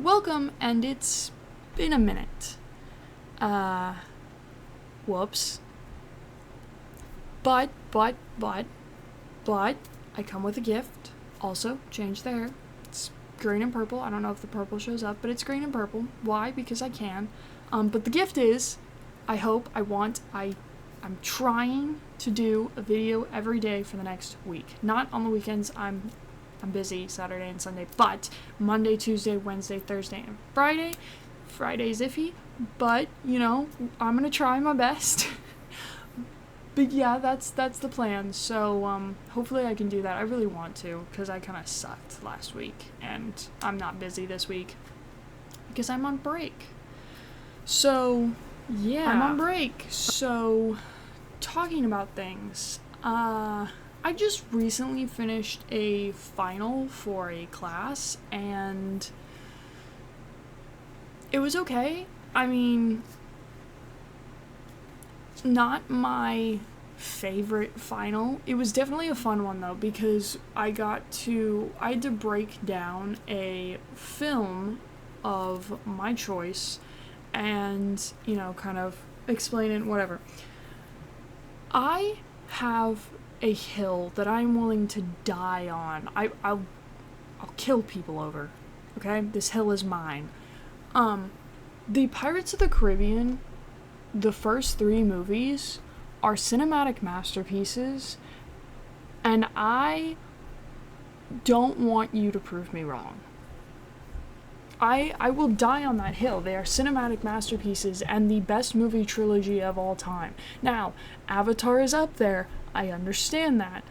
welcome, and it's been a minute. Whoops. But, I come with a gift. Also, change the hair. It's green and purple. I don't know if the purple shows up, but it's green and purple. Why? Because I can. But the gift is, I'm trying to do a video every day for the next week. Not on the weekends. I'm busy Saturday and Sunday, but Monday, Tuesday, Wednesday, Thursday, and Friday. Friday's iffy, but, I'm gonna try my best. But yeah, that's the plan, so, hopefully I can do that. I really want to, because I kind of sucked last week, and I'm not busy this week, because I'm on break. So, yeah. I'm on break, so, talking about things, I just recently finished a final for a class, and it was okay. I mean, not my favorite final. It was definitely a fun one, though, because I had to break down a film of my choice and, kind of explain it, whatever. I have a hill that I'm willing to die on. I'll kill people over, okay? This hill is mine. The Pirates of the Caribbean, the first 3 movies, are cinematic masterpieces, and I don't want you to prove me wrong. I will die on that hill. They are cinematic masterpieces and the best movie trilogy of all time. Now, Avatar is up there. I understand that.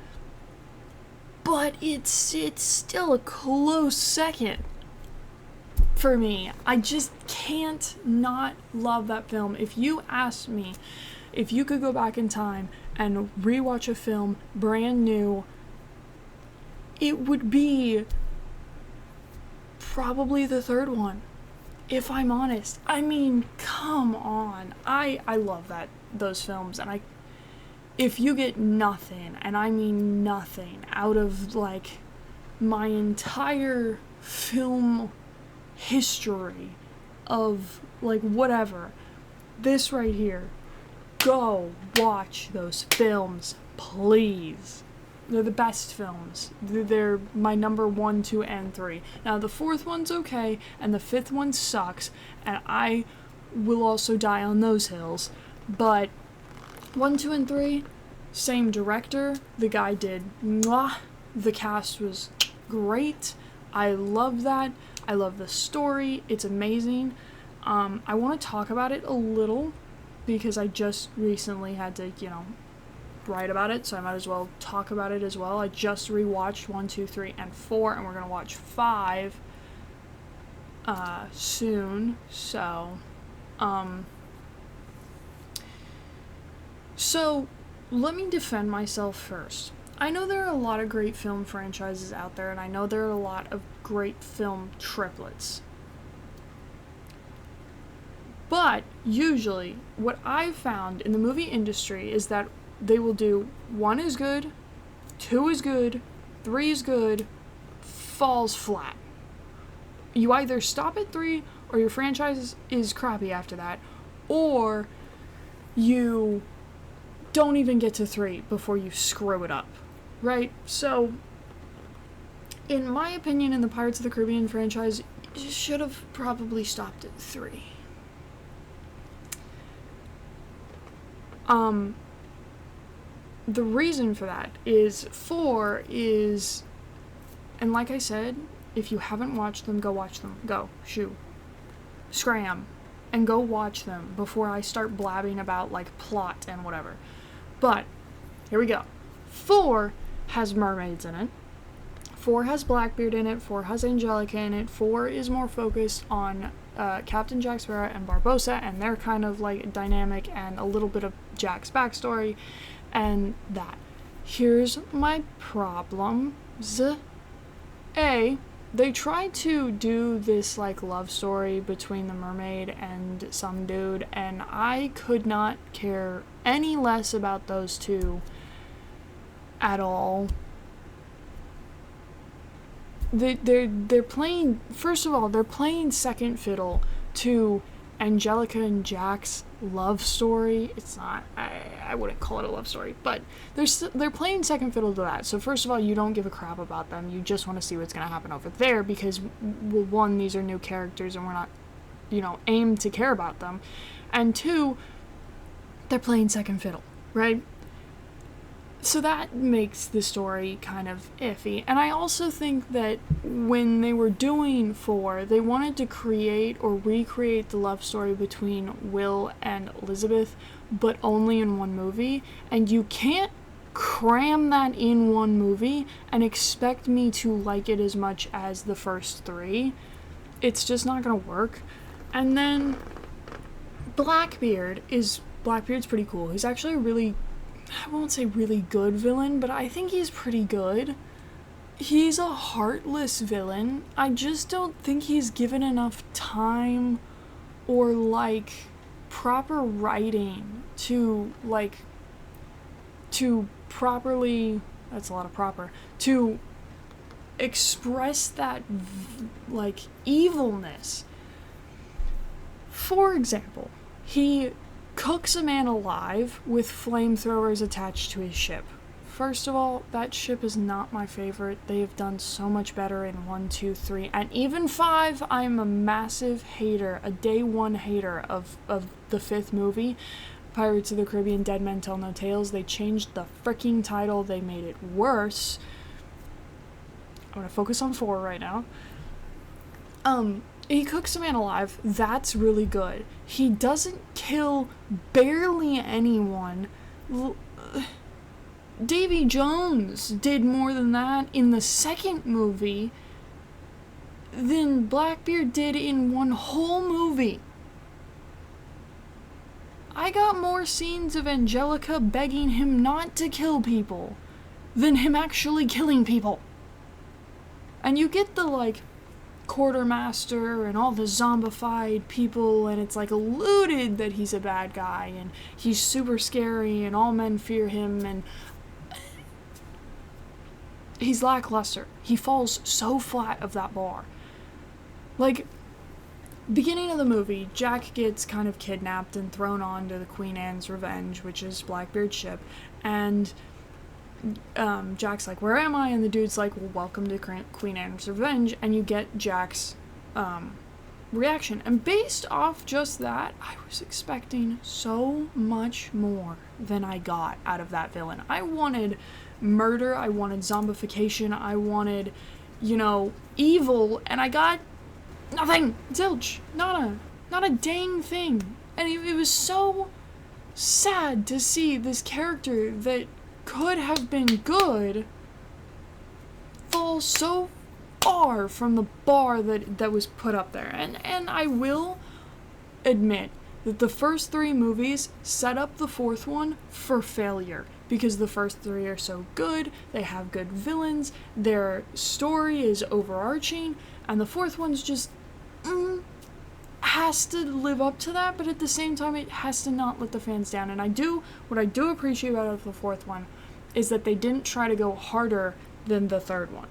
But it's still a close second for me. I just can't not love that film. If you asked me if you could go back in time and rewatch a film brand new, it would be probably the third one, if I'm honest. I mean, come on. I love those films, and if you get nothing, and I mean nothing, out of, my entire film history of, whatever, this right here, go watch those films, please. They're the best films. They're my number 1, 2, and 3. Now, the 4th one's okay, and the 5th one sucks, and I will also die on those hills, but 1, 2, and 3, same director. The guy did mwah. The cast was great. I love that. I love the story. It's amazing. I want to talk about it a little because I just recently had to, write about it, so I might as well talk about it as well. I just rewatched 1, 2, 3, and 4, and we're going to watch 5 soon. So let me defend myself first. I know there are a lot of great film franchises out there, and I know there are a lot of great film triplets. But usually, what I've found in the movie industry is that they will do 1 is good, 2 is good, 3 is good, falls flat. You either stop at 3, or your franchise is crappy after that, or you don't even get to 3 before you screw it up, right? So, in my opinion, in the Pirates of the Caribbean franchise, you should have probably stopped at 3. The reason for that is 4 is, and like I said, if you haven't watched them, go watch them. Go, shoo, scram, and go watch them before I start blabbing about, plot and whatever. But, here we go. 4 has mermaids in it. 4 has Blackbeard in it. 4 has Angelica in it. 4 is more focused on Captain Jack Sparrow and Barbossa, and they're kind of, dynamic, and a little bit of Jack's backstory, and that. Here's my problems. A, they tried to do this, love story between the mermaid and some dude, and I could not care any less about those two at all. they're playing, first of all, they're playing second fiddle to Angelica and Jack's love story. It's not, I wouldn't call it a love story, but they're playing second fiddle to that. So first of all, you don't give a crap about them. You just want to see what's going to happen over there because, well, one, these are new characters and we're not, aimed to care about them. And two, they're playing second fiddle, right? So that makes the story kind of iffy. And I also think that when they were doing 4, they wanted to create or recreate the love story between Will and Elizabeth, but only in one movie. And you can't cram that in one movie and expect me to like it as much as the first 3. It's just not gonna work. And then Blackbeard's pretty cool. He's actually a really, I won't say really good villain, but I think he's pretty good. He's a heartless villain. I just don't think he's given enough time or, proper writing to properly, that's a lot of proper, to express that, evilness. For example, he cooks a man alive with flamethrowers attached to his ship. First of all, that ship is not my favorite. They have done so much better in 1, 2, 3, and even 5. I'm a massive hater, a day one hater of the 5th movie, Pirates of the Caribbean Dead Men Tell No Tales. They changed the freaking title. They made it worse. I'm gonna focus on 4 right now. He cooks a man alive. That's really good. He doesn't kill barely anyone. Davy Jones did more than that in the 2nd movie than Blackbeard did in one whole movie. I got more scenes of Angelica begging him not to kill people than him actually killing people. And you get the, quartermaster and all the zombified people, and it's alluded that he's a bad guy and he's super scary and all men fear him, and he's lackluster. He falls so flat of that bar. Beginning of the movie, Jack gets kind of kidnapped and thrown onto the Queen Anne's Revenge, which is Blackbeard's ship, and Jack's like, where am I? And the dude's like, well, welcome to Queen Anne's Revenge, and you get Jack's reaction. And based off just that, I was expecting so much more than I got out of that villain. I wanted murder, I wanted zombification, I wanted, evil, and I got nothing. Zilch. Not a dang thing. And it was so sad to see this character that could have been good fall so far from the bar that was put up there. And I will admit that the first 3 movies set up the 4th one for failure, because the first 3 are so good, they have good villains, their story is overarching, and the 4th one's just has to live up to that, but at the same time it has to not let the fans down. And what I do appreciate about the 4th one is that they didn't try to go harder than the 3rd one.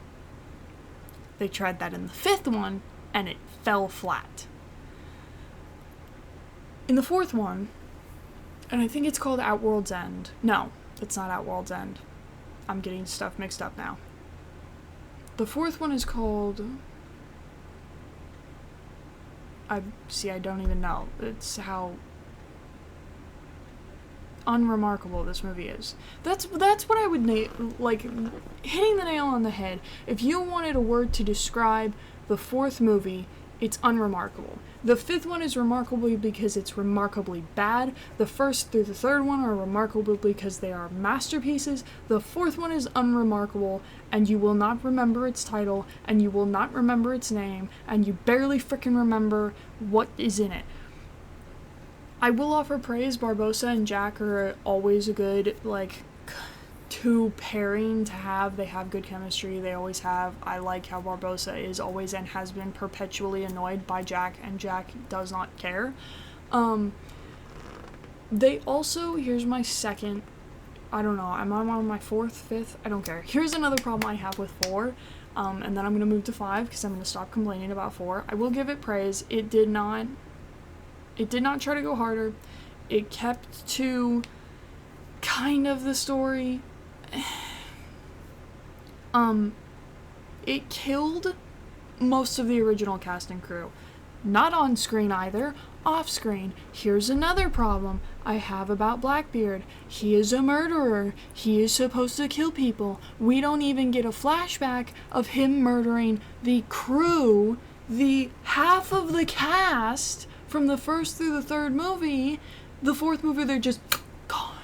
They tried that in the 5th one, and it fell flat. In the 4th one, and I think it's called Outworld's End. No, it's not Outworld's End. I'm getting stuff mixed up now. The 4th one is called... I don't even know. It's how unremarkable this movie is. That's what I would hitting the nail on the head. If you wanted a word to describe the 4th movie, it's unremarkable. The 5th one is remarkable because it's remarkably bad. The 1st through the 3rd one are remarkable because they are masterpieces. The 4th one is unremarkable, and you will not remember its title, and you will not remember its name, and you barely frickin' remember what is in it. I will offer praise. Barbossa and Jack are always a good, 2 pairing to have. They have good chemistry. They always have. I like how Barbossa is always and has been perpetually annoyed by Jack, and Jack does not care. They also, here's my second, I don't know, I'm on my 4th, 5th, I don't care. Here's another problem I have with 4. And then I'm going to move to 5 because I'm going to stop complaining about 4. I will give it praise. It did not try to go harder. It kept to kind of the story. It killed most of the original cast and crew. Not on screen either, off screen. Here's another problem I have about Blackbeard. He is a murderer. He is supposed to kill people. We don't even get a flashback of him murdering the crew, the half of the cast from the first through the third movie. The fourth movie, they're just gone.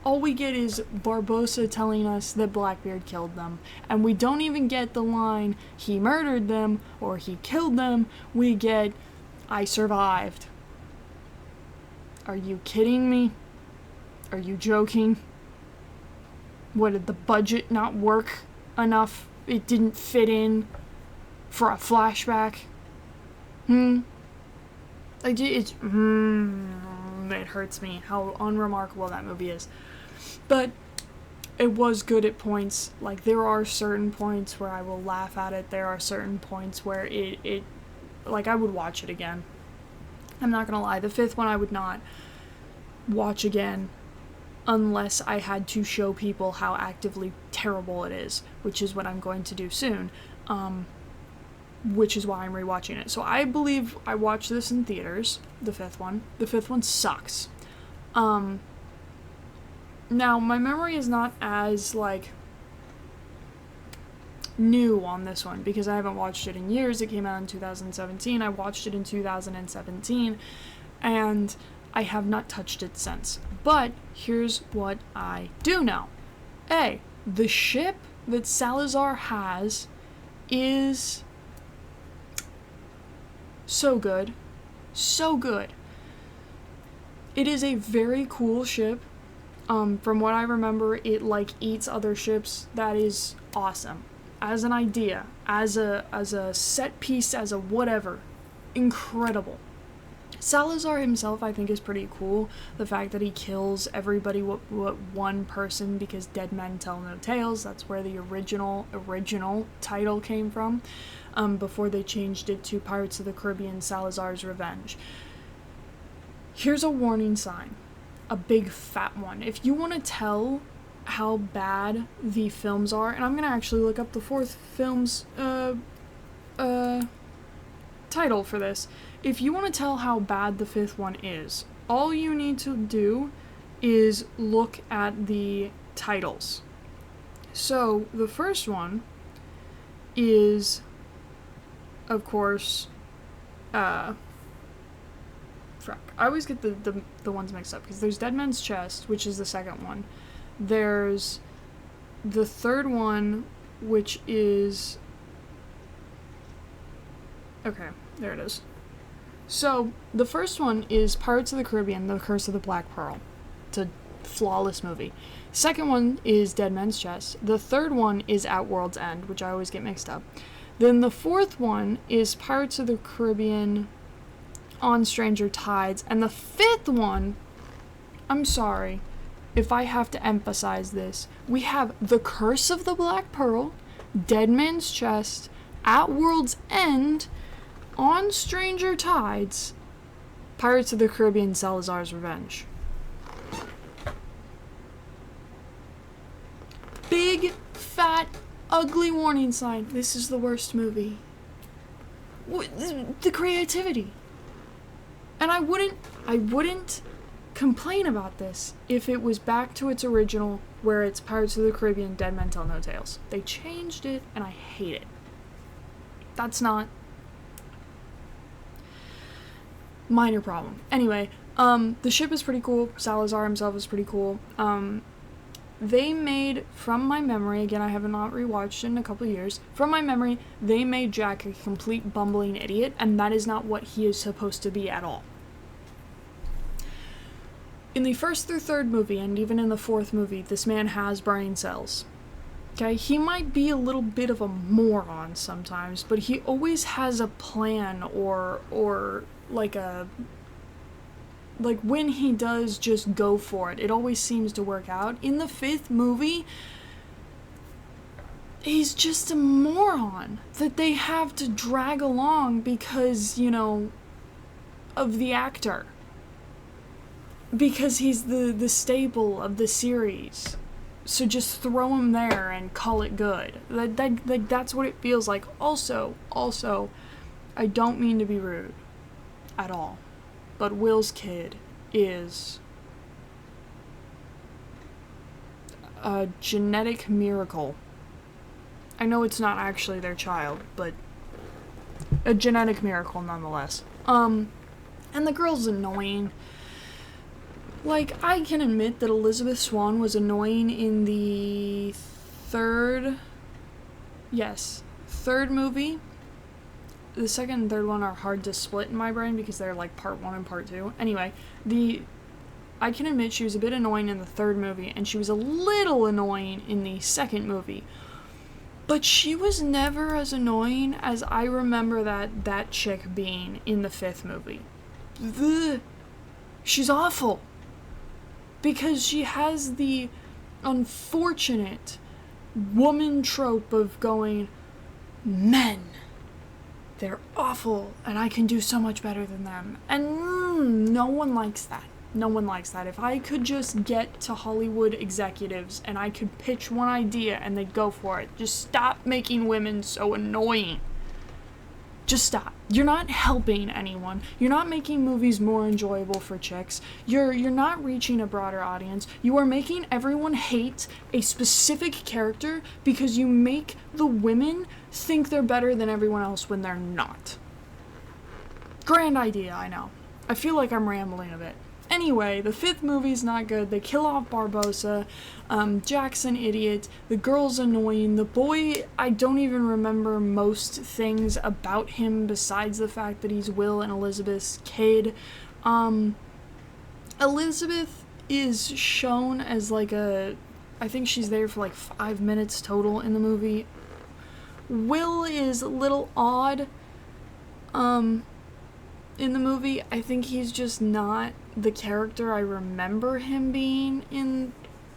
All we get is Barbossa telling us that Blackbeard killed them. And we don't even get the line, he murdered them, or he killed them. We get, I survived. Are you kidding me? Are you joking? What, did the budget not work enough? It didn't fit in for a flashback? It hurts me how unremarkable that movie is. But it was good at points. Like, there are certain points where I will laugh at it. There are certain points where it like, I would watch it again. I'm not gonna lie. The fifth one I would not watch again unless I had to show people how actively terrible it is, which is what I'm going to do soon. Which is why I'm rewatching it. So I believe I watched this in theaters, the fifth one. The fifth one sucks. Now, my memory is not as, like, new on this one, because I haven't watched it in years. It came out in 2017. I watched it in 2017, and I have not touched it since. But here's what I do know. A, the ship that Salazar has is so good. So good. It is a very cool ship. From what I remember, it, like, eats other ships. That is awesome. As an idea, as a set piece, as a whatever. Incredible. Salazar himself, I think, is pretty cool. The fact that he kills everybody what one person, because dead men tell no tales. That's where the original title came from. Before they changed it to Pirates of the Caribbean, Salazar's Revenge. Here's a warning sign. A big fat one. If you want to tell how bad the films are, and I'm going to actually look up the fourth film's title for this. If you want to tell how bad the fifth one is, all you need to do is look at the titles. So, the first one is, of course, I always get the ones mixed up, because there's Dead Man's Chest, which is the second one. There's the third one, which is... Okay, there it is. So, the first one is Pirates of the Caribbean, The Curse of the Black Pearl. It's a flawless movie. Second one is Dead Man's Chest. The third one is At World's End, which I always get mixed up. Then the fourth one is Pirates of the Caribbean On Stranger Tides. And the fifth one, I'm sorry if I have to emphasize this, we have The Curse of the Black Pearl, Dead Man's Chest, At World's End, On Stranger Tides, Pirates of the Caribbean, Salazar's Revenge. Big, fat, ugly warning sign. This is the worst movie. The creativity. And I wouldn't complain about this if it was back to its original, where it's Pirates of the Caribbean, Dead Men Tell No Tales. They changed it, and I hate it. That's not... minor problem. Anyway, the ship is pretty cool. Salazar himself is pretty cool. They made, from my memory, again, I have not rewatched it in a couple of years, from my memory, they made Jack a complete bumbling idiot, and that is not what he is supposed to be at all. In the first through third movie, and even in the fourth movie, this man has brain cells. Okay, he might be a little bit of a moron sometimes, but he always has a plan, or like when he does just go for it, it always seems to work out. In the fifth movie, he's just a moron that they have to drag along because, of the actor. Because he's the staple of the series. So just throw him there and call it good. That's what it feels like. Also, I don't mean to be rude at all, but Will's kid is a genetic miracle. I know it's not actually their child, but a genetic miracle nonetheless. And the girl's annoying. Like, I can admit that Elizabeth Swann was annoying in the third movie. The second and third one are hard to split in my brain because they're like part 1 and part 2. Anyway, I can admit she was a bit annoying in the third movie, and she was a little annoying in the second movie. But she was never as annoying as I remember that chick being in the fifth movie. She's awful. Because she has the unfortunate woman trope of going, men, they're awful, and I can do so much better than them. And no one likes that. No one likes that. If I could just get to Hollywood executives and I could pitch one idea and they'd go for it. Just stop making women so annoying. Just stop. You're not helping anyone. You're not making movies more enjoyable for chicks. You're not reaching a broader audience. You are making everyone hate a specific character because you make the women think they're better than everyone else when they're not. Grand idea, I know. I feel like I'm rambling a bit. Anyway, the fifth movie's not good. They kill off Barbossa. Jack's an idiot. The girl's annoying. The boy, I don't even remember most things about him besides the fact that he's Will and Elizabeth's kid. Elizabeth is shown as like I think she's there for like 5 minutes total in the movie. Will is a little odd. In the movie, I think he's just not the character I remember him being in,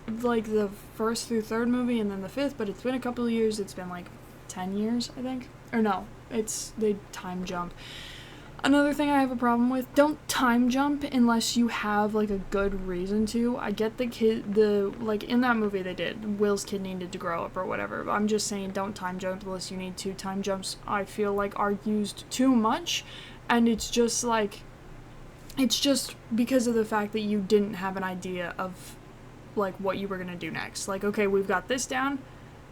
like, the first through third movie and then the fifth, but it's been a couple of years. It's been, like, 10 years, I think. Or no, they time jump. Another thing I have a problem with, don't time jump unless you have, like, a good reason to. I get like, in that movie they did. Will's kid needed to grow up or whatever, but I'm just saying don't time jump unless you need to. Time jumps, I feel like, are used too much. And it's just because of the fact that you didn't have an idea of, like, what you were going to do next. Like, okay, we've got this down,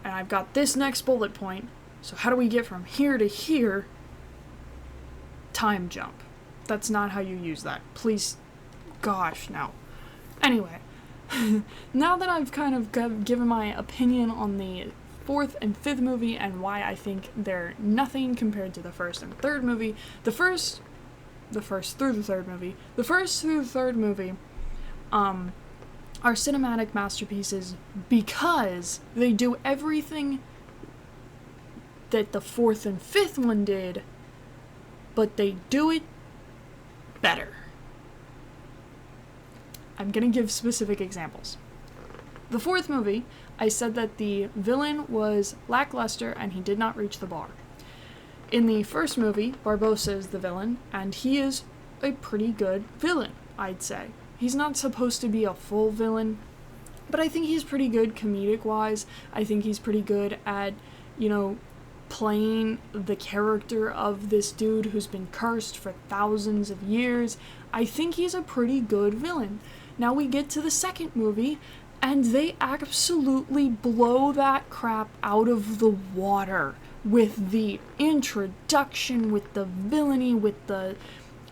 and I've got this next bullet point, so how do we get from here to here? Time jump. That's not how you use that. Please, gosh, no. Anyway, now that I've kind of given my opinion on the fourth and fifth movie and why I think they're nothing compared to the first and third movie. The first through the third movie are cinematic masterpieces because they do everything that the fourth and fifth one did, but they do it better. I'm gonna give specific examples. The fourth movie, I said that the villain was lackluster and he did not reach the bar. In the first movie, Barbossa is the villain, and he is a pretty good villain, I'd say. He's not supposed to be a full villain, but I think he's pretty good comedic-wise. I think he's pretty good at, playing the character of this dude who's been cursed for thousands of years. I think he's a pretty good villain. Now we get to the second movie, and they absolutely blow that crap out of the water with the introduction, with the villainy,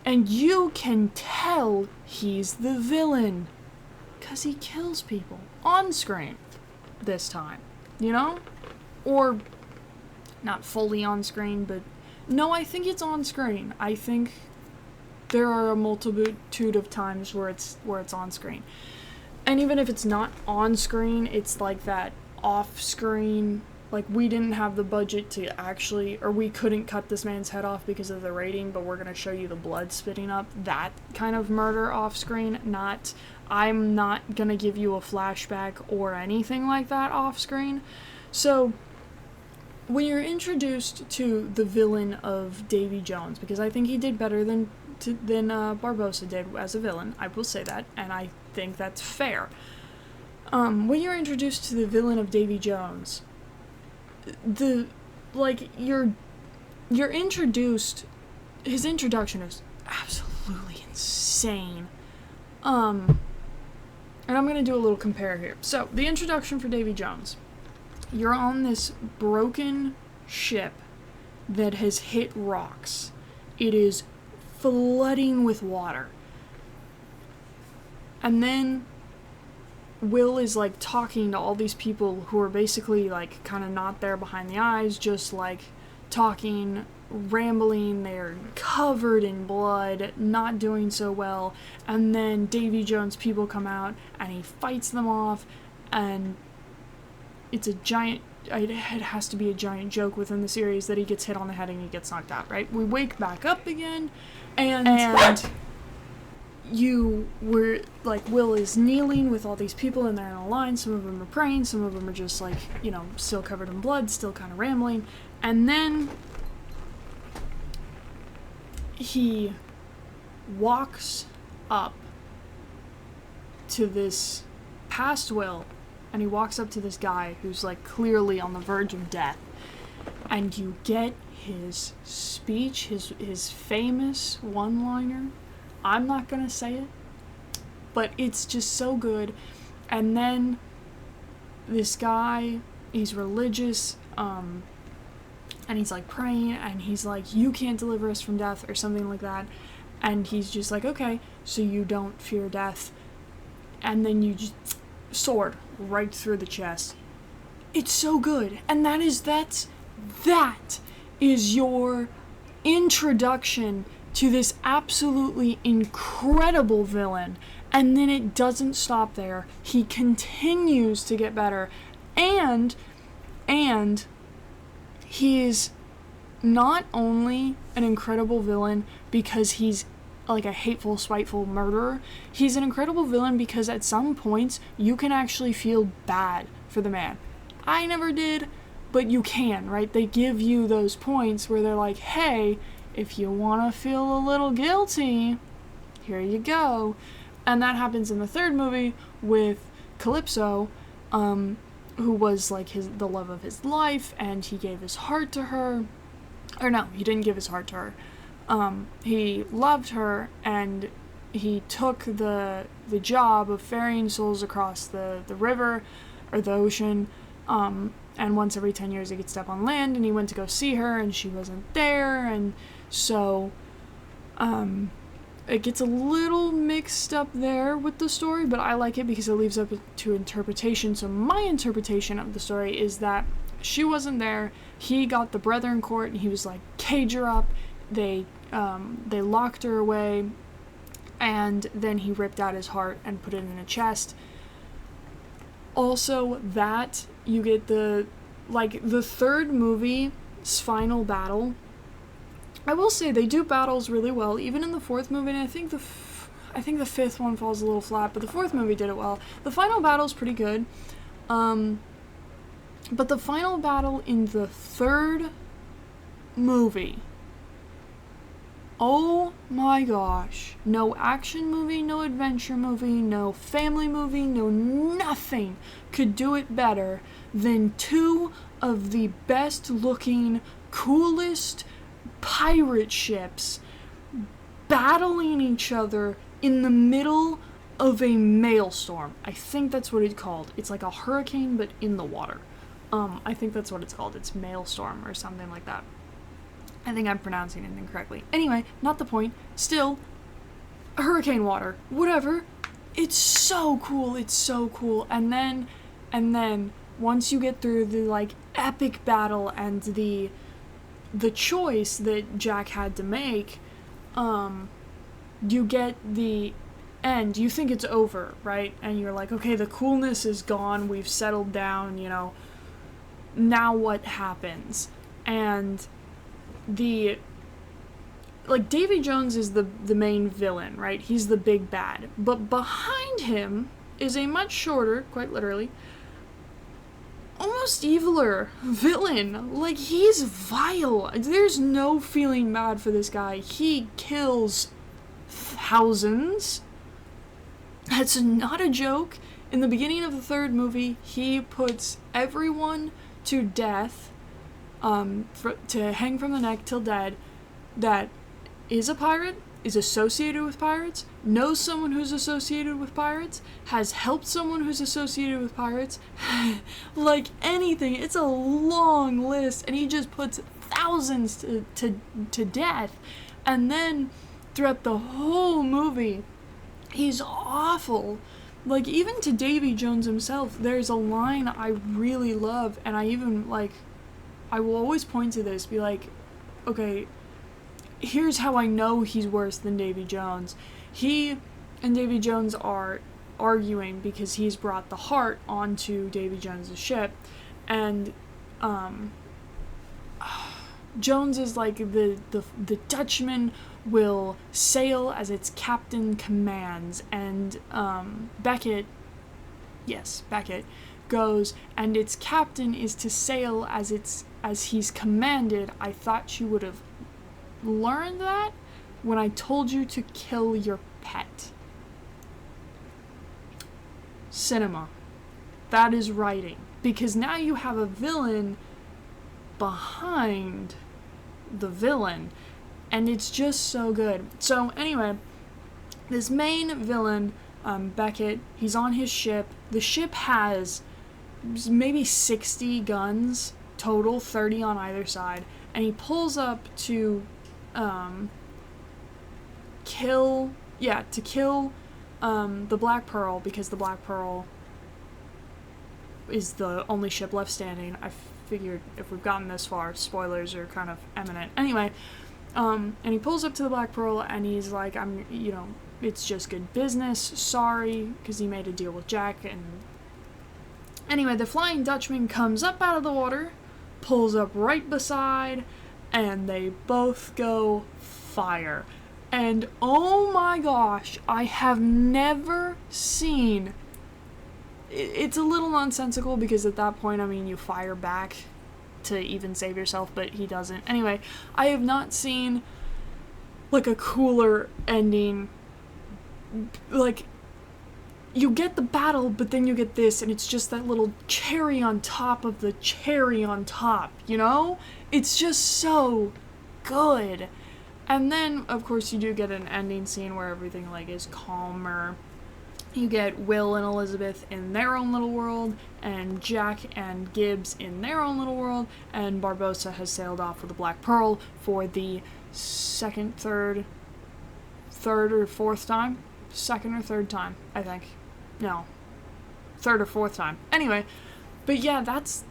and you can tell he's the villain. 'Cause he kills people on screen this time, Or not fully on screen, but no, I think it's on screen. I think there are a multitude of times where it's on screen. And even if it's not on screen, it's like that off screen, like we didn't have the budget to actually, or we couldn't cut this man's head off because of the rating, but we're going to show you the blood spitting up. That kind of murder off screen, I'm not going to give you a flashback or anything like that off screen. So when you're introduced to the villain of Davy Jones, because I think he did better than Barbossa did as a villain, I will say that, and I think that's fair. When you're introduced to the villain of Davy Jones, you're introduced, his introduction is absolutely insane. And I'm gonna do a little compare here. So, the introduction for Davy Jones. You're on this broken ship that has hit rocks. It is flooding with water. And then Will is like talking to all these people who are basically like kind of not there behind the eyes, just like talking, rambling, they're covered in blood, not doing so well, and then Davy Jones people come out and he fights them off, and it's a giant, it has to be a giant joke within the series that he gets hit on the head and he gets knocked out, right? We wake back up again, and you were, like, Will is kneeling with all these people and they're in a line, some of them are praying, some of them are just, like, you know, still covered in blood, still kind of rambling, and then he walks up to this past Will, and he walks up to this guy who's like clearly on the verge of death, and you get his speech, his famous one-liner. I'm not gonna say it, but it's just so good. And then this guy, he's religious, and he's like praying, and he's like, you can't deliver us from death, or something like that, and he's just like, okay, so you don't fear death, and then you just sword right through the chest. It's so good, and that is your introduction to this absolutely incredible villain, and then it doesn't stop there. He continues to get better, and he is not only an incredible villain because he's like a hateful, spiteful murderer, he's an incredible villain because at some points you can actually feel bad for the man. I never did, but you can, right? They give you those points where they're like, hey, if you want to feel a little guilty, here you go. And that happens in the third movie with Calypso, who was like the love of his life, and he gave his heart to her. Or no, he didn't give his heart to her. He loved her, and he took the job of ferrying souls across the river or the ocean, and once every 10 years he could step on land, and he went to go see her, and she wasn't there, and so it gets a little mixed up there with the story, but I like it because it leaves up to interpretation. So my interpretation of the story is that she wasn't there, he got the brother in court, and he was like, cage her up. They locked her away, and then he ripped out his heart and put it in a chest. Also, that you get the third movie's final battle. I will say they do battles really well, even in the fourth movie, and I think the fifth one falls a little flat, but the fourth movie did it well. The final battle's pretty good, but the final battle in the third movie, oh my gosh, no action movie, no adventure movie, no family movie, no nothing could do it better than two of the best looking, coolest pirate ships battling each other in the middle of a maelstrom. I think that's what it's called. It's like a hurricane, but in the water. I think that's what it's called. It's maelstrom or something like that. I think I'm pronouncing it incorrectly. Anyway, not the point. Still, hurricane water. Whatever. It's so cool. It's so cool. And then once you get through the like epic battle and the choice that Jack had to make, you get the end. You think it's over, right? And you're like, okay, the coolness is gone. We've settled down, you know. Now what happens? And Davy Jones is the main villain, right? He's the big bad. But behind him is a much shorter, quite literally, almost eviler villain. Like, he's vile. There's no feeling bad for this guy. He kills thousands. That's not a joke. In the beginning of the third movie, he puts everyone to death, to hang from the neck till dead, that is a pirate, is associated with pirates, knows someone who's associated with pirates, has helped someone who's associated with pirates, like anything. It's a long list, and he just puts thousands to death. And then throughout the whole movie, he's awful. Like, even to Davy Jones himself, there's a line I really love, and I even, like, I will always point to this, be like, okay, here's how I know he's worse than Davy Jones. He and Davy Jones are arguing because he's brought the heart onto Davy Jones' ship, and Jones is like, the Dutchman will sail as its captain commands, and Beckett goes, and its captain is to sail as he's commanded. I thought you would have learned that when I told you to kill your pet. Cinema. That is writing. Because now you have a villain behind the villain, and it's just so good. So anyway, this main villain, Beckett, he's on his ship. The ship has maybe 60 guns total, 30 on either side, and he pulls up to kill the Black Pearl, because the Black Pearl is the only ship left standing. I figured if we've gotten this far, spoilers are kind of imminent. Anyway, and he pulls up to the Black Pearl, and he's like, it's just good business, sorry, because he made a deal with Jack. And anyway, the Flying Dutchman comes up out of the water, pulls up right beside, and they both go fire. And oh my gosh, I have never seen... It's a little nonsensical, because at that point, you fire back to even save yourself, but he doesn't. Anyway, I have not seen, like, a cooler ending. Like, you get the battle, but then you get this, and it's just that little cherry on top of the cherry on top, you know? It's just so good. And then, of course, you do get an ending scene where everything, like, is calmer. You get Will and Elizabeth in their own little world, and Jack and Gibbs in their own little world, and Barbossa has sailed off with the Black Pearl for the second or fourth time, I think. No, third or fourth time. Anyway, but yeah, that's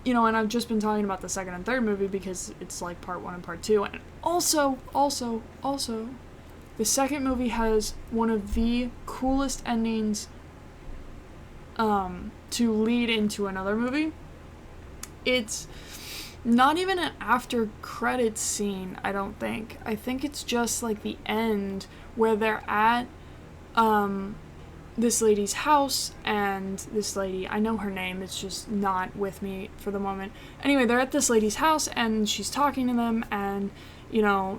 and I've just been talking about the second and third movie because it's like part one and part two, and also, the second movie has one of the coolest endings to lead into another movie. It's not even an after credits scene, I don't think. I think it's just like the end where they're at this lady's house, and this lady, I know her name, it's just not with me for the moment. Anyway, they're at this lady's house, and she's talking to them, and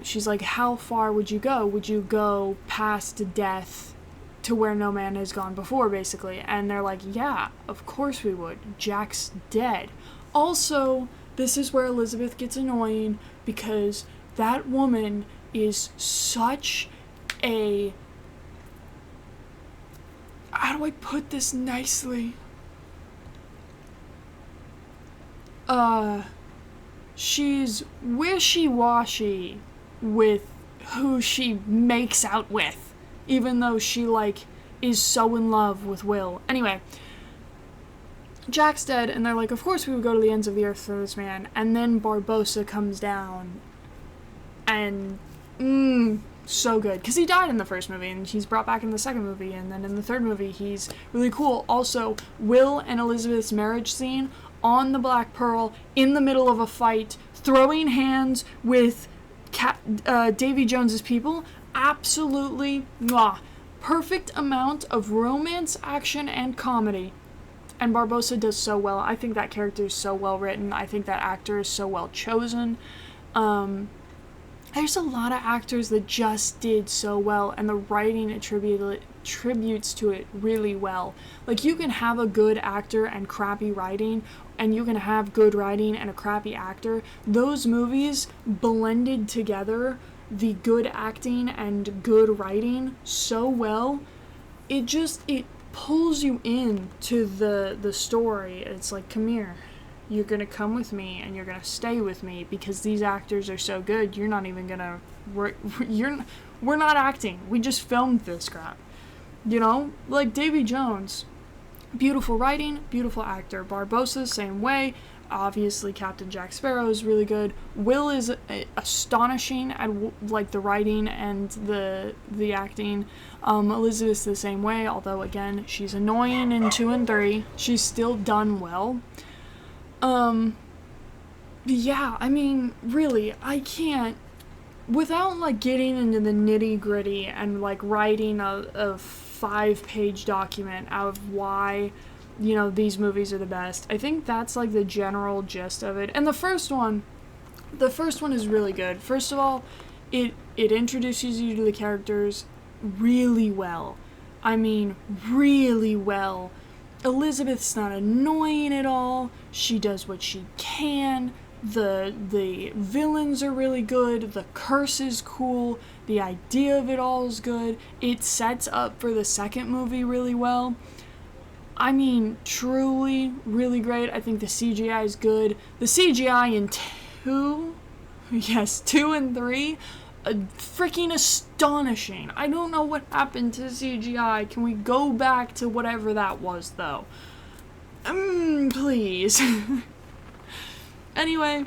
she's like, how far would you go? Would you go past death to where no man has gone before, basically? And they're like, yeah, of course we would. Jack's dead. Also, this is where Elizabeth gets annoying, because that woman is such a... How do I put this nicely? She's wishy-washy with who she makes out with, even though she, is so in love with Will. Anyway, Jack's dead, and they're like, of course we would go to the ends of the earth for this man. And then Barbossa comes down, and, so good. Because he died in the first movie, and he's brought back in the second movie, and then in the third movie, he's really cool. Also, Will and Elizabeth's marriage scene on the Black Pearl, in the middle of a fight, throwing hands with Davy Jones's people, absolutely, perfect amount of romance, action, and comedy. And Barbossa does so well. I think that character is so well written. I think that actor is so well chosen. There's a lot of actors that just did so well, and the writing attributes to it really well. Like, you can have a good actor and crappy writing, and you can have good writing and a crappy actor. Those movies blended together the good acting and good writing so well. It pulls you in to the story. It's like, come here. You're gonna come with me, and you're gonna stay with me because these actors are so good. You're not even gonna. We're not acting. We just filmed this crap. You know, like Davy Jones, beautiful writing, beautiful actor. Barbossa, same way. Obviously, Captain Jack Sparrow is really good. Will is astonishing at like the writing and the acting. Elizabeth's the same way. Although again, she's annoying in 2 and 3. She's still done well. Yeah, I mean, really, I can't, without, like, getting into the nitty-gritty and, like, writing a 5-page document out of why, you know, these movies are the best. I think that's, like, the general gist of it. And the first one is really good. First of all, it introduces you to the characters really well. I mean, really well. Elizabeth's not annoying at all. She does what she can. The villains are really good. The curse is cool. The idea of it all is good. It sets up for the second movie really well. I mean, truly, really great. I think the CGI is good. The CGI in 2 and 3, freaking astonishing. I don't know what happened to CGI. Can we go back to whatever that was, though? Please. Anyway,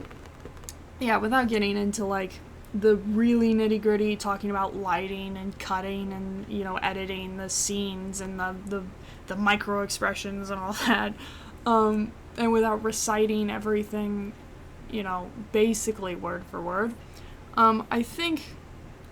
yeah, without getting into, like, the really nitty-gritty, talking about lighting and cutting and, you know, editing the scenes and the micro-expressions and all that, and without reciting everything, you know, basically word for word, I think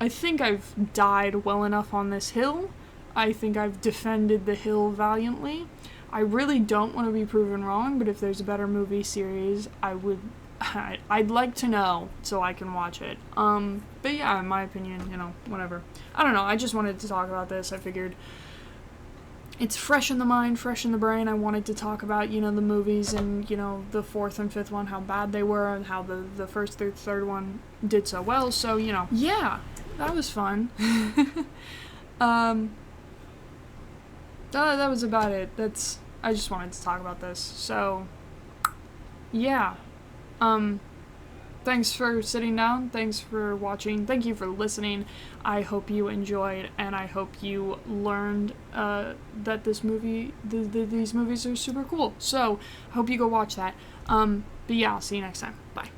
I've died well enough on this hill. I think I've defended the hill valiantly. I really don't want to be proven wrong, but if there's a better movie series, I'd like to know so I can watch it. But yeah, in my opinion, you know, whatever. I don't know, I just wanted to talk about this. I figured it's fresh in the mind, fresh in the brain. I wanted to talk about, you know, the movies and, you know, the 4th and 5th one, how bad they were, and how the first, third one did so well. So, you know, yeah, that was fun. That was about it. I just wanted to talk about this. So, yeah. Thanks for sitting down. Thanks for watching. Thank you for listening. I hope you enjoyed, and I hope you learned that these movies are super cool. So, I hope you go watch that. But yeah, I'll see you next time. Bye.